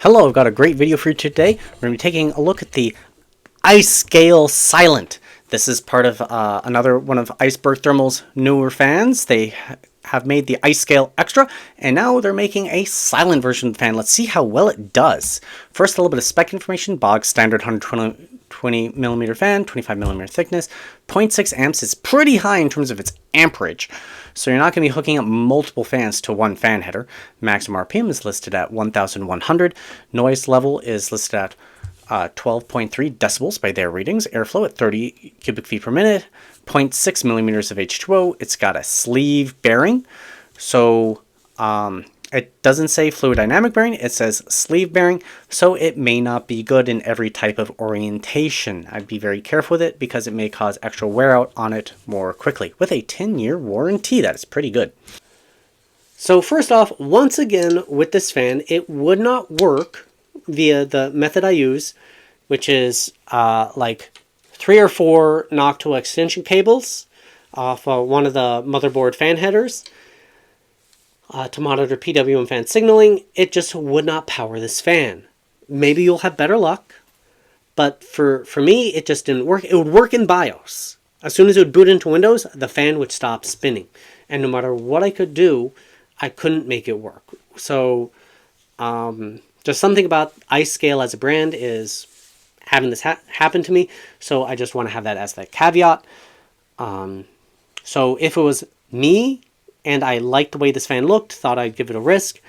Hello, I've got a great video for you today. We're going to be taking a look at the Icegale Silent. This is part of another one of Iceberg Thermal's newer fans. They have made the Icegale Extra, and now they're making a silent version of the fan. Let's see how well it does. First, a little bit of spec information. Bog standard 120mm fan, 25mm thickness, 0.6 amps is pretty high in terms of its amperage. So you're not going to be hooking up multiple fans to one fan header. Maximum RPM is listed at 1,100. Noise level is listed at 12.3 decibels by their readings. Airflow at 30 cubic feet per minute. 0.6 millimeters of H2O. It's got a sleeve bearing. So it doesn't say fluid dynamic bearing. It says sleeve bearing. So it may not be good in every type of orientation. I'd be very careful with it because it may cause extra wear out on it more quickly. With a 10-year warranty, that is pretty good. So first off, once again with this fan, it would not work via the method I use, which is like 3 or 4 Noctua extension cables off one of the motherboard fan headers to monitor PWM fan signaling. It just would not power this fan. Maybe you'll have better luck, but for me, it just didn't work. It would work in BIOS. As soon as it would boot into Windows, the fan would stop spinning. And no matter what I could do, I couldn't make it work. So just something about Icegale as a brand is having this happen to me. So I just want to have that as the caveat. So if it was me and I liked the way this fan looked, thought I'd give it a risk,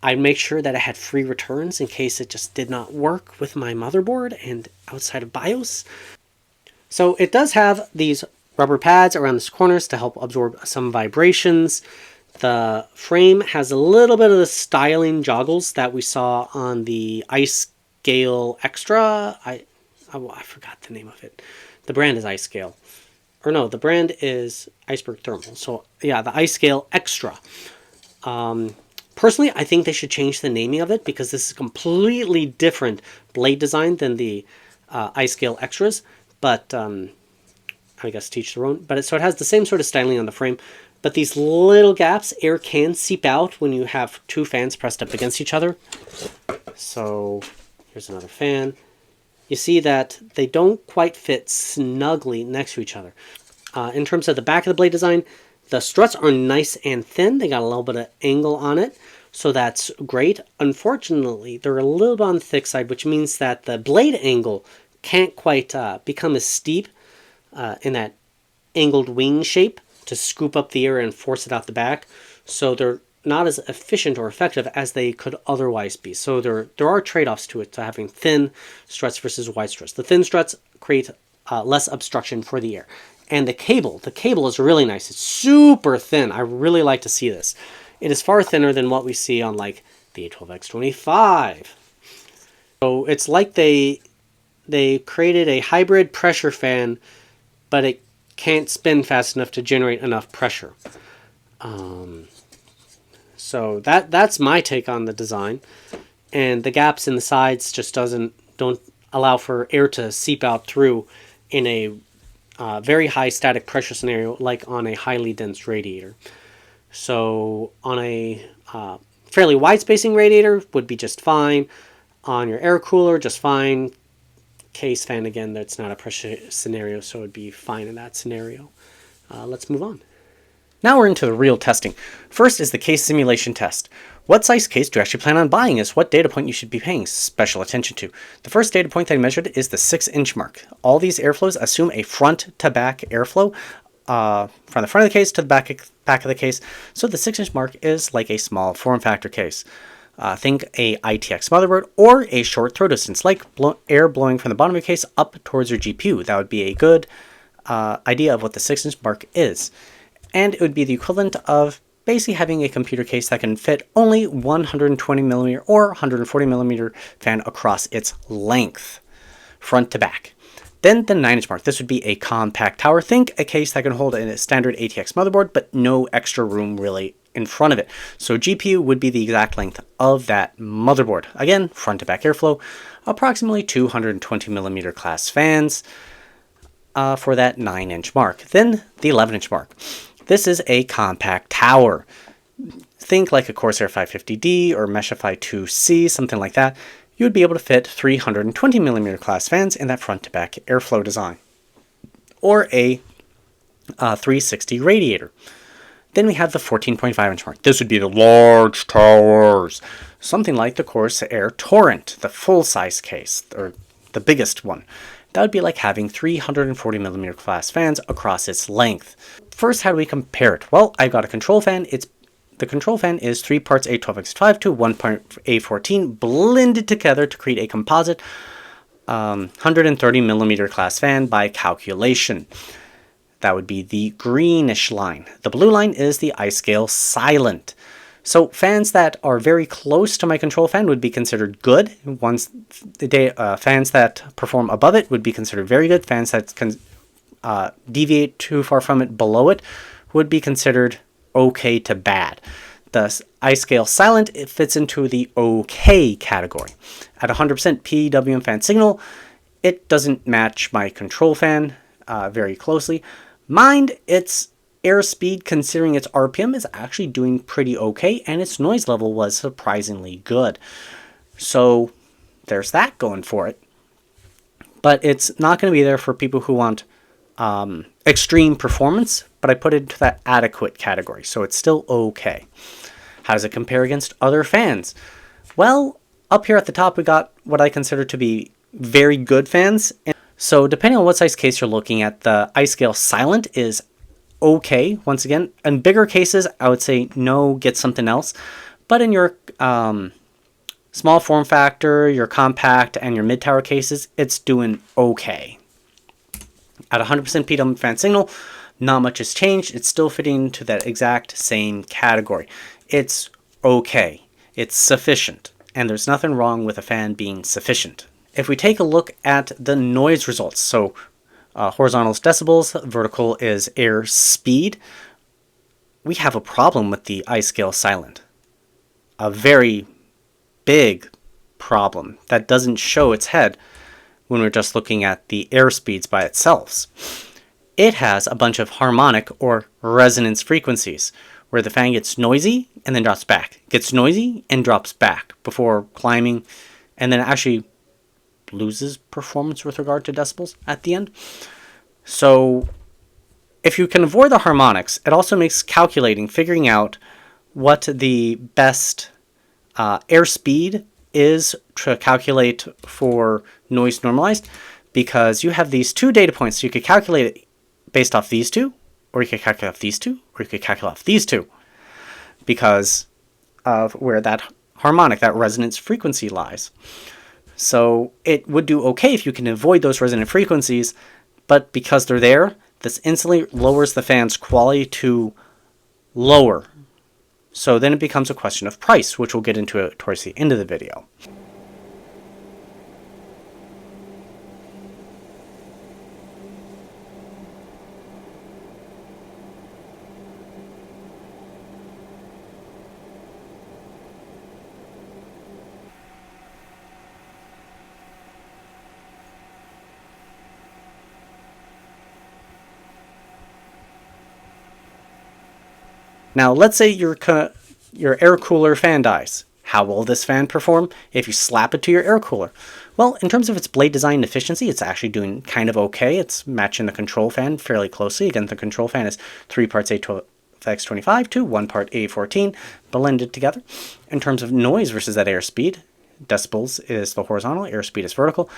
I'd make sure that it had free returns in case it just did not work with my motherboard and outside of BIOS. So it does have these rubber pads around the corners to help absorb some vibrations. The frame has a little bit of the styling joggles that we saw on the Icegale Extra. I forgot the name of it. The brand is Icegale. Or no, the brand is Iceberg Thermal. So yeah, the Icegale Extra. Personally, I think they should change the naming of it because this is a completely different blade design than the Icegale Extras. But I guess teach their own. But so it has the same sort of styling on the frame. But these little gaps, air can seep out when you have 2 fans pressed up against each other. So here's another fan. You see that they don't quite fit snugly next to each other. In terms of the back of the blade design, the struts are nice and thin. They got a little bit of angle on it, so that's great. Unfortunately, they're a little bit on the thick side, which means that the blade angle can't quite become as steep in that angled wing shape to scoop up the air and force it out the back. So they're not as efficient or effective as they could otherwise be. So there are trade-offs to it, to having thin struts versus wide struts. The thin struts create less obstruction for the air. And the cable is really nice. It's super thin. I really like to see this. It is far thinner than what we see on like the A12X25. So it's like they created a hybrid pressure fan, but it can't spin fast enough to generate enough pressure. So that's my take on the design. And the gaps in the sides just don't allow for air to seep out through in a very high static pressure scenario like on a highly dense radiator. So on a fairly wide spacing radiator would be just fine. On your air cooler, just fine. Case fan, again, that's not a pressure scenario, so it would be fine in that scenario. Let's move on. Now we're into the real testing. First is the case simulation test. What size case do you actually plan on buying is what data point you should be paying special attention to. The first data point that I measured is the 6-inch mark. All these airflows assume a front-to-back airflow from the front of the case to the back of the case. So the 6-inch mark is like a small form factor case. Think a ITX motherboard or a short throw distance, like air blowing from the bottom of your case up towards your GPU. That would be a good idea of what the 6-inch mark is. And it would be the equivalent of basically having a computer case that can fit only 120mm or 140mm fan across its length, front to back. Then the 9-inch mark. This would be a compact tower. Think a case that can hold a standard ATX motherboard, but no extra room really in front of it. So GPU would be the exact length of that motherboard. Again, front to back airflow, approximately 220mm class fans for that 9-inch mark. Then the 11-inch mark. This is a compact tower. think like a Corsair 550D or Meshify 2C, something like that, you would be able to fit 320mm class fans in that front-to-back airflow design, or a 360 radiator. Then we have the 14.5 inch mark. This would be the large towers, something like the Corsair Torrent, the full-size case, or the biggest one. That would be like having 340mm class fans across its length. First, how do we compare it? Well, I've got a control fan. The control fan is 3 parts A12X5 to 1 part A14 blended together to create a composite 130mm class fan by calculation. That would be the greenish line. The blue line is the Icegale Silent. So fans that are very close to my control fan would be considered good. Fans that perform above it would be considered very good. Fans that can deviate too far from it below it would be considered okay to bad. The Icegale Silent, it fits into the okay category. At 100% PWM fan signal, it doesn't match my control fan very closely. Mind its airspeed, considering its RPM, is actually doing pretty okay, and its noise level was surprisingly good. So there's that going for it. But it's not going to be there for people who want extreme performance, but I put it into that adequate category, so it's still okay. How does it compare against other fans? Well, up here at the top we got what I consider to be very good fans. So depending on what size case you're looking at, the Icegale Silent is okay. Once again, in bigger cases, I would say no, get something else. But in your small form factor, your compact, and your mid-tower cases, it's doing okay. At 100% PWM fan signal, not much has changed. It's still fitting into that exact same category. It's okay. It's sufficient. And there's nothing wrong with a fan being sufficient. If we take a look at the noise results, so horizontal is decibels, vertical is air speed, we have a problem with the Icegale Silent. A very big problem that doesn't show its head when we're just looking at the air speeds by itself. It has a bunch of harmonic or resonance frequencies where the fan gets noisy and then drops back, gets noisy and drops back before climbing, and then actually loses performance with regard to decibels at the end. So if you can avoid the harmonics, it also makes figuring out what the best airspeed is to calculate for noise normalized, because you have these two data points. So you could calculate it based off these two, or you could calculate off these two, or you could calculate off these two, because of where that harmonic, that resonance frequency lies. So it would do okay if you can avoid those resonant frequencies, but because they're there, this instantly lowers the fan's quality to lower. So then it becomes a question of price, which we'll get into towards the end of the video. Now, let's say your air cooler fan dies. How will this fan perform if you slap it to your air cooler? Well, in terms of its blade design and efficiency, it's actually doing kind of okay. It's matching the control fan fairly closely. Again, the control fan is 3 parts A12X25 to 1 part A14 blended together. In terms of noise versus that airspeed, decibels is the horizontal, airspeed is vertical.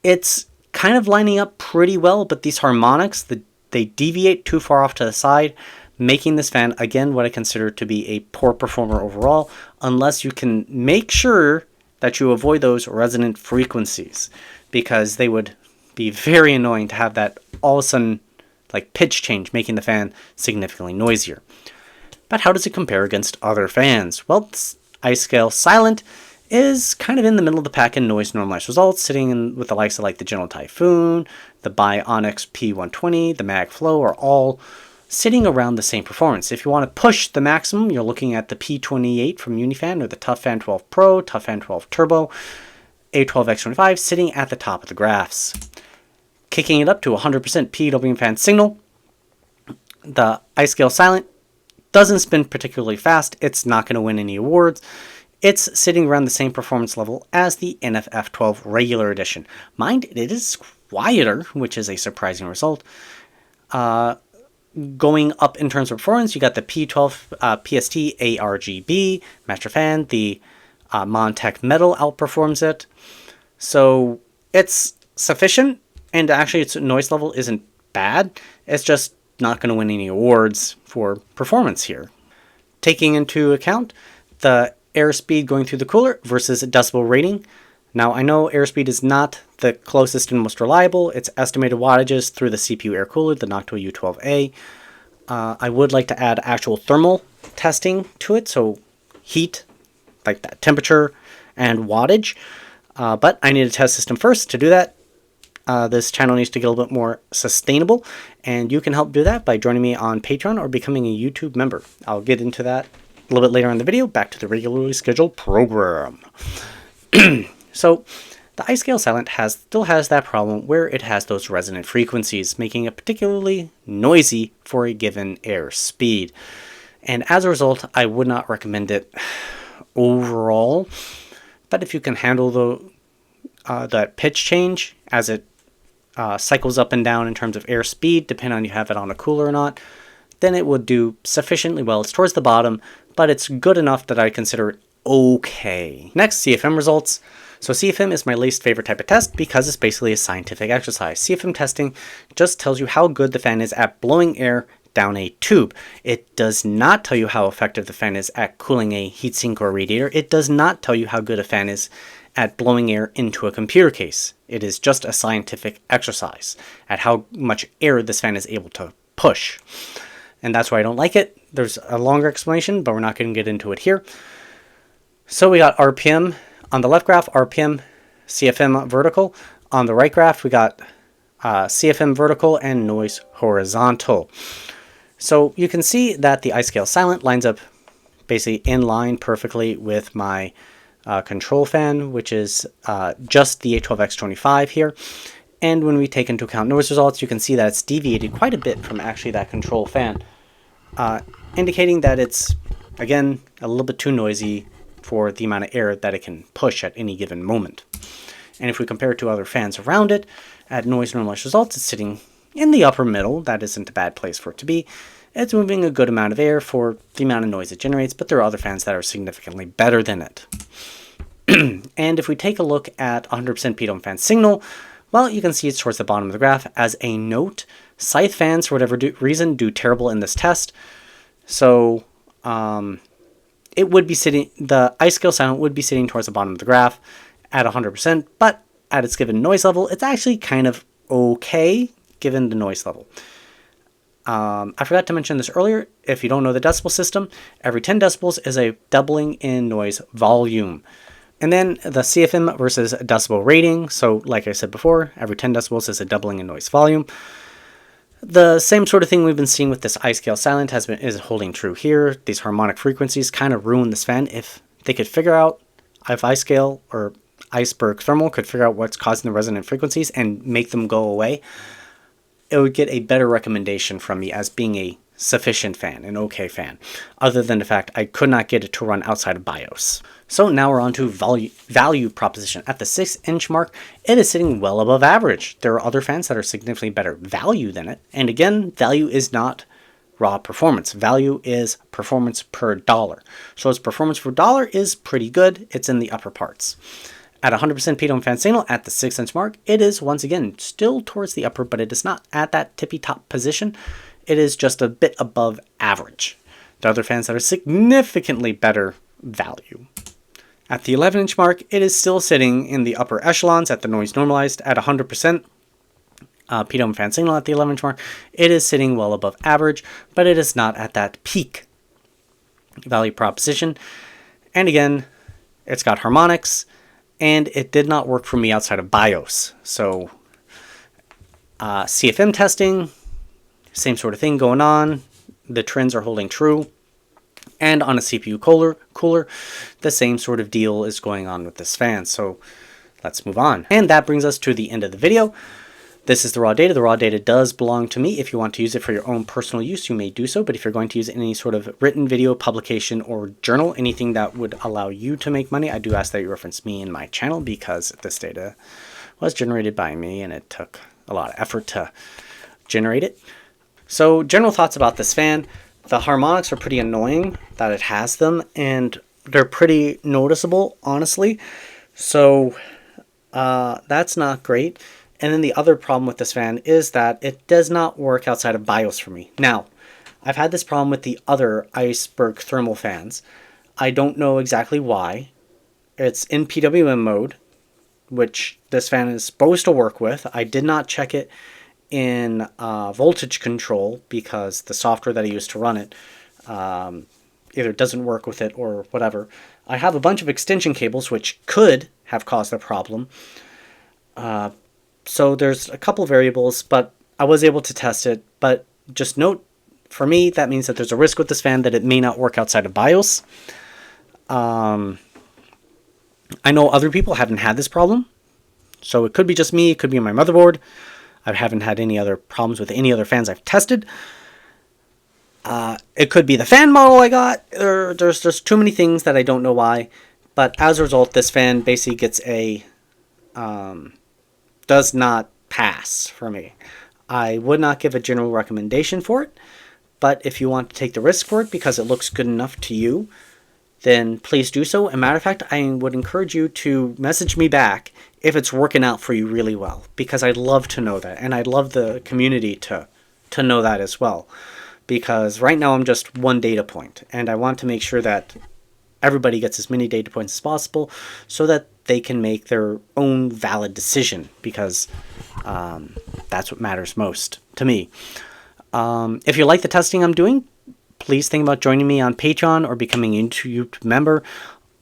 It's kind of lining up pretty well, but these harmonics, they deviate too far off to the side, making this fan, again, what I consider to be a poor performer overall, unless you can make sure that you avoid those resonant frequencies, because they would be very annoying to have that all of a sudden like pitch change, making the fan significantly noisier. But how does it compare against other fans? Well, Icegale Silent is kind of in the middle of the pack in noise normalized results, sitting in with the likes of like the Gentle Typhoon, the Bionics P120, the Mag Flow are all sitting around the same performance. If you want to push the maximum, you're looking at the P28 from Unifan or the Tough Fan 12 Pro, Tough Fan 12 Turbo, A12X25 sitting at the top of the graphs. Kicking it up to 100% PWM fan signal, the Icegale Silent doesn't spin particularly fast. It's not going to win any awards. It's sitting around the same performance level as the NFF12 regular edition. Mind, it is quieter, which is a surprising result. Going up in terms of performance, you got the P12 PST ARGB master fan. The Montech Metal outperforms it. So it's sufficient, and actually its noise level isn't bad. It's just not going to win any awards for performance here. Taking into account the airspeed going through the cooler versus decibel rating. Now, I know airspeed is not the closest and most reliable. It's estimated wattages through the CPU air cooler, the Noctua U12A. I would like to add actual thermal testing to it, so heat, like that temperature and wattage. But I need a test system first. To do that, this channel needs to get a little bit more sustainable, and you can help do that by joining me on Patreon or becoming a YouTube member. I'll get into that a little bit later in the video. Back to the regularly scheduled program. So the Icegale Silent still has that problem where it has those resonant frequencies, making it particularly noisy for a given air speed. And as a result, I would not recommend it overall. But if you can handle that pitch change as it cycles up and down in terms of air speed, depending on you have it on a cooler or not, then it would do sufficiently well. It's towards the bottom, but it's good enough that I consider it okay. Next, CFM results. So CFM is my least favorite type of test because it's basically a scientific exercise. CFM testing just tells you how good the fan is at blowing air down a tube. It does not tell you how effective the fan is at cooling a heatsink or radiator. It does not tell you how good a fan is at blowing air into a computer case. It is just a scientific exercise at how much air this fan is able to push. And that's why I don't like it. There's a longer explanation, but we're not going to get into it here. So we got RPM on the left graph, RPM, CFM vertical. On the right graph, we got CFM vertical and noise horizontal. So you can see that the Icegale Silent lines up basically in line perfectly with my control fan, which is just the A12X25 here. And when we take into account noise results, you can see that it's deviated quite a bit from actually that control fan, indicating that it's, again, a little bit too noisy for the amount of air that it can push at any given moment. And if we compare it to other fans around it, at noise normalized results, it's sitting in the upper middle. That isn't a bad place for it to be. It's moving a good amount of air for the amount of noise it generates, but there are other fans that are significantly better than it. And if we take a look at 100% PWM fan signal, well, you can see it's towards the bottom of the graph. As a note, scythe fans, for whatever reason, do terrible in this test. So it would be sitting, the Icegale Silent would be sitting towards the bottom of the graph at 100%, but at its given noise level, it's actually kind of okay given the noise level. I forgot to mention this earlier. If you don't know the decibel system, every 10 decibels is a doubling in noise volume. And then the CFM versus decibel rating. So like I said before, every 10 decibels is a doubling in noise volume. The same sort of thing we've been seeing with this Icegale Silent is holding true here. These harmonic frequencies kind of ruin this fan. If they could figure out, if Icegale or Iceberg Thermal could figure out what's causing the resonant frequencies and make them go away, it would get a better recommendation from me as being a sufficient fan, an okay fan, other than the fact I could not get it to run outside of BIOS. So now we're on to value proposition. At the 6-inch mark, it is sitting well above average. There are other fans that are significantly better value than it. And again, value is not raw performance. Value is performance per dollar. So its performance per dollar is pretty good. It's in the upper parts. At 100% PWM fan signal at the 6-inch mark, it is once again still towards the upper, but it is not at that tippy top position. It is just a bit above average. There are other fans that are significantly better value. At the 11-inch mark, it is still sitting in the upper echelons at the noise normalized at 100% PWM fan signal at the 11-inch mark. It is sitting well above average, but it is not at that peak value proposition. And again, it's got harmonics, and it did not work for me outside of BIOS. So CFM testing, same sort of thing going on. The trends are holding true. And on a CPU cooler, the same sort of deal is going on with this fan. So let's move on. And that brings us to the end of the video. This is the raw data. The raw data does belong to me. If you want to use it for your own personal use, you may do so. But if you're going to use it in any sort of written video, publication, or journal, anything that would allow you to make money, I do ask that you reference me and my channel, because this data was generated by me and it took a lot of effort to generate it. So general thoughts about this fan. The harmonics are pretty annoying that it has them, and they're pretty noticeable, honestly. So that's not great. And then the other problem with this fan is that it does not work outside of BIOS for me. Now, I've had this problem with the other Iceberg thermal fans. I don't know exactly why. It's in PWM mode, which this fan is supposed to work with. I did not check it in voltage control because the software that I use to run it either doesn't work with it or whatever. I have a bunch of extension cables which could have caused the problem. So there's a couple variables, but I was able to test it. But just note, for me, that means that there's a risk with this fan that it may not work outside of BIOS. I know other people haven't had this problem. So it could be just me, it could be my motherboard. I haven't had any other problems with any other fans I've tested. It could be the fan model I got. There's just too many things that I don't know why. But as a result, this fan basically gets a... does not pass for me. I would not give a general recommendation for it, but if you want to take the risk for it because it looks good enough to you, then please do so. As a matter of fact, I would encourage you to message me back if it's working out for you really well, because I'd love to know that, and I'd love the community to know that as well, because right now I'm just one data point, and I want to make sure that everybody gets as many data points as possible so that they can make their own valid decision, because that's what matters most to me. If you like the testing I'm doing, please think about joining me on Patreon or becoming a YouTube member.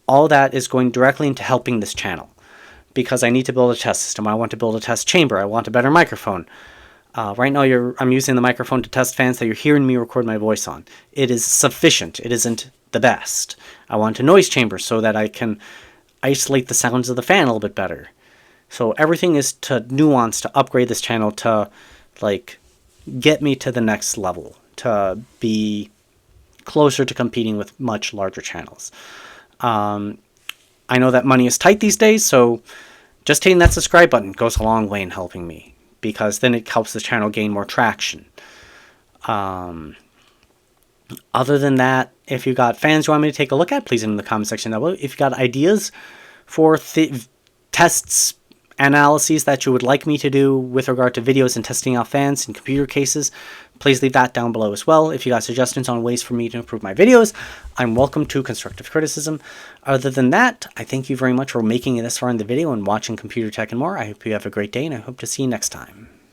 All that is going directly into helping this channel, because I need to build a test system. I want to build a test chamber. I want a better microphone. Right now I'm using the microphone to test fans that you're hearing me record my voice on. It is sufficient. It isn't the best. I want a noise chamber so that I can isolate the sounds of the fan a little bit better. So everything is to nuance to upgrade this channel to like get me to the next level, to be closer to competing with much larger channels. I know that money is tight these days, so just hitting that subscribe button goes a long way in helping me, because then it helps the channel gain more traction. Other than that, if you got fans you want me to take a look at, please in the comment section down below. If you got ideas for tests, analyses that you would like me to do with regard to videos and testing out fans and computer cases, please leave that down below as well. If you got suggestions on ways for me to improve my videos, I'm welcome to constructive criticism. Other than that, I thank you very much for making it this far in the video and watching Computer Tech and More. I hope you have a great day, and I hope to see you next time.